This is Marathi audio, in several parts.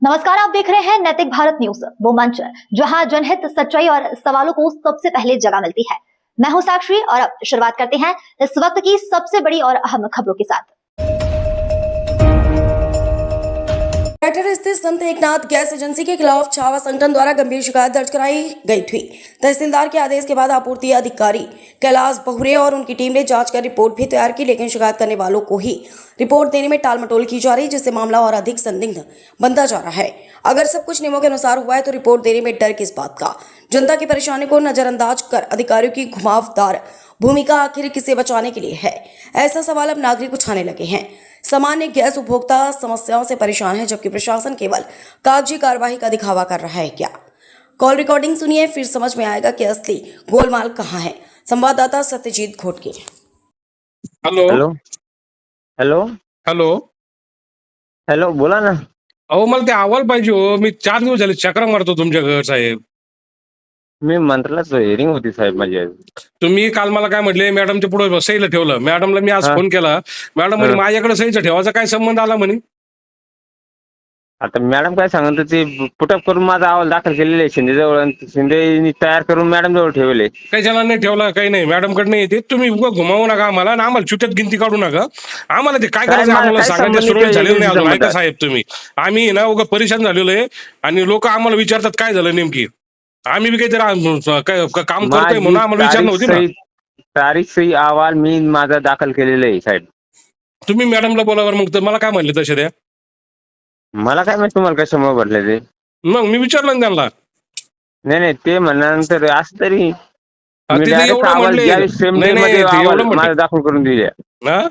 नमस्कार, आप देख रहे हैं नैतिक भारत न्यूज, वो मंच जहां जनहित, सच्चाई और सवालों को सबसे पहले जगह मिलती है। मैं हूं साक्षी और अब शुरुआत करते हैं इस वक्त की सबसे बड़ी और अहम खबरों के साथ। ग्रेटर स्थित संत एकनाथ गैस एजेंसी के खिलाफ छावा संगठन द्वारा गंभीर शिकायत दर्ज कराई गई थी। तहसीलदार के आदेश के बाद आपूर्ति अधिकारी कैलाश बहुरे और उनकी टीम ने जांच कर रिपोर्ट भी तैयार की, लेकिन शिकायत करने वालों को ही रिपोर्ट देने में टालमटोल की जा रही, जिससे मामला और अधिक संदिग्ध बनता जा रहा है। अगर सब कुछ नियमों के अनुसार हुआ है तो रिपोर्ट देने में डर किस बात का? जनता की परेशानी को नजरअंदाज कर अधिकारियों की घुमावदार भूमिका आखिर किसे बचाने के लिए है? ऐसा सवाल अब नागरिक उठाने लगे हैं। सामान्य गैस उपभोक्ता समस्याओं से परेशान है, जबकि प्रशासन केवल कागजी कार्रवाई का दिखावा कर रहा है क्या? कॉल रिकॉर्डिंग सुनिए, फिर समझ में आएगा कि असली गोलमाल कहाँ है। संवाददाता Satyajit Ghotke. Hello hello hello hello hello बोला ना. अहो, मला ते अहवाल पाहिजे हो. मी 4 दिवस झाले चक्रा मारतो तुमच्या घर साहेब. मी मंत्रालयात हिअरिंग होती साहेब माझी आज. तुम्ही काल मला काय म्हटले, मॅडमच्या पुढे सहीला ठेवलं. मॅडमला मी आज हा. फोन केला. मॅडम म्हणे हा. माझ्याकडे सहीचा ठेवायचा काय संबंध आला म्हणे. आता मॅडम काय सांगत होती, पुटअप करून माझा अहवाल दाखल केलेला आहे शिंदेजवळ आणि शिंदेनी तयार करून मॅडम जवळ ठेवले. काही जणांनी नाही ठेवला, काही नाही. मॅडमकडे नाही येते. तुम्ही उगा घुमावू नका आम्हाला आणि आम्हाला छुट्यात गिनती काढू नका. आम्हाला ते काय करायचं मला आम्हाला काय सांगायचं संबंधित सुरुवात झालेलं नाही अजून. संबंध ऐका साहेब, तुम्ही आम्ही ना उगा परेशान झालेलो आहे आणि लोक आम्हाला विचारतात काय झालं नेमकी. आम्ही बी काहीतरी काम करतोय म्हणून आम्हाला विचारणं होती ना. तारीख सही अहवाल मी माझा दाखल केलेला आहे साहेब. तुम्ही मॅडमला बोलावर मग तर मला काय म्हणले तसे द्या. मला काय माहिती तुम्हाला कशामुळे भरले ते. मग मी विचारलं ना त्यांना. नाही ते म्हणल्यानंतर असं तरी मी तिथे direct एवढं अहवाल म्हणले. ज्यावेळी सेम नाही, डे नाही, मध्ये ते अहवाल एवढं म्हणले. माझा दाखल करून दिले. हा?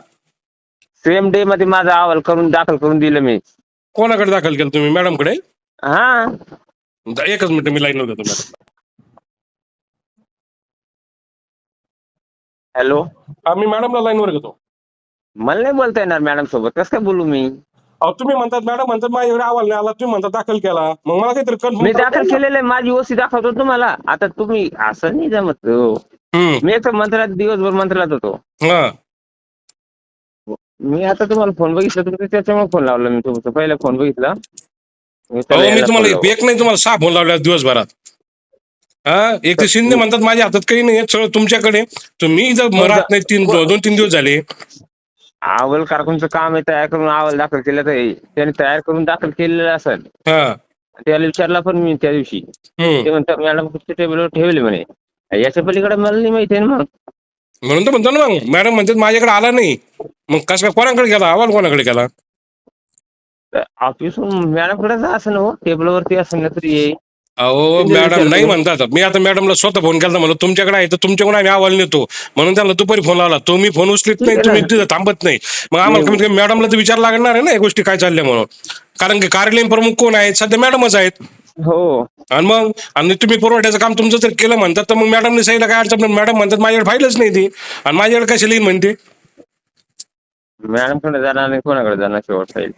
सेम डे मध्ये माझा अहवाल दाखल करून दिलं मी. कोणाकडे दाखल केलं तुम्ही? मॅडमकडे? हा. एकच मिनिट, मी लाईनवर घेतो मॅडम. हॅलो. मी मॅडमला लाईनवर घेतो. मला नाही बोलता येणार मॅडम सोबत, कसं काय बोलू मी? अहो, तुम्ही म्हणतात मॅडम म्हणतात माझ्याकडे अहवाल नाही आला, तुम्ही म्हणतात दाखल केला. मग मला काहीतरी मी कन्फर्म दाखल केलेलं आहे, माझी ओसी दाखवतो तुम्हाला. आता तुम्ही असं नाही जमत हो. मी एक मंत्रालयात दिवसभर मंत्रालयात होतो. मी आता तुम्हाला फोन बघितला, तुम्ही त्याच्यामुळे फोन लावला. मी तुमचा पहिला फोन बघितला. मी तुम्हाला एक नाही, तुम्हाला 6 फोन लावल्या दिवसभरात. एक तर शिंदे म्हणतात माझ्या हातात काही नाही, सगळं तुमच्याकडे. तुम्ही जर मरात नाही 2-3 दिवस झाले. अहवाल कारकूनचं काम आहे, तयार करून अहवाल दाखल केलं तर त्याने तयार करून दाखल केलेलं असेल. त्याला विचारला पण मी त्या दिवशी. ते म्हणतात मॅडम कुठच्या टेबलवर ठेवले म्हणे. याच्या पलीकडे मला नाही माहिती आहे ना. मग म्हणून तर म्हणतो ना, मग मॅडम म्हणतात माझ्याकडे आला नाही. मग कसं काय कोणाकडे गेला अहवाल, कोणाकडे गेला? ऑफिसहून मॅडमकडेच असं ना हो, टेबलवरती असं ना तरी येईल. अहो, मॅडम नाही म्हणतात. मी आता मॅडमला स्वतः फोन केला, म्हणलं तुमच्याकडे आहे तर तुमच्याकडे आम्ही अहवाल नेतो म्हणून त्यांना दुपारी फोन लावला. तुम्ही फोन उचलीत नाही, तुम्ही तिथं थांबत नाही. मग आम्हाला कमीत कमी मॅडमला तर विचार लागणार आहे ना या गोष्टी काय चालल्या म्हणून. कारण की कार्यालयीन प्रमुख कोण आहेत? सध्या मॅडमच आहेत. हो. आणि तुम्ही पुरवठ्याचं काम तुमचं जर केलं म्हणतात तर मग मॅडमने सहीला काय अडचण नाही. मॅडम म्हणतात माझ्याकडे फाईलच नाही ती, आणि माझ्याकडे कशी लिहिन म्हणते. मॅडमकडे जाणार नाही, कोणाकडे जाणार शेवट फाईल?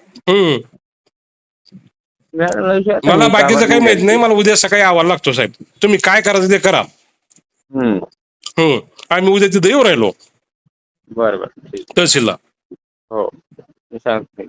मला बाकीचं काही माहित नाही. मला उद्या सकाळी अहवाल लागतो साहेब. तुम्ही काय करायचं ते करा. आम्ही उद्या तिथे येऊ राहिलो बरोबर तहसीलला. हो, सांगतो.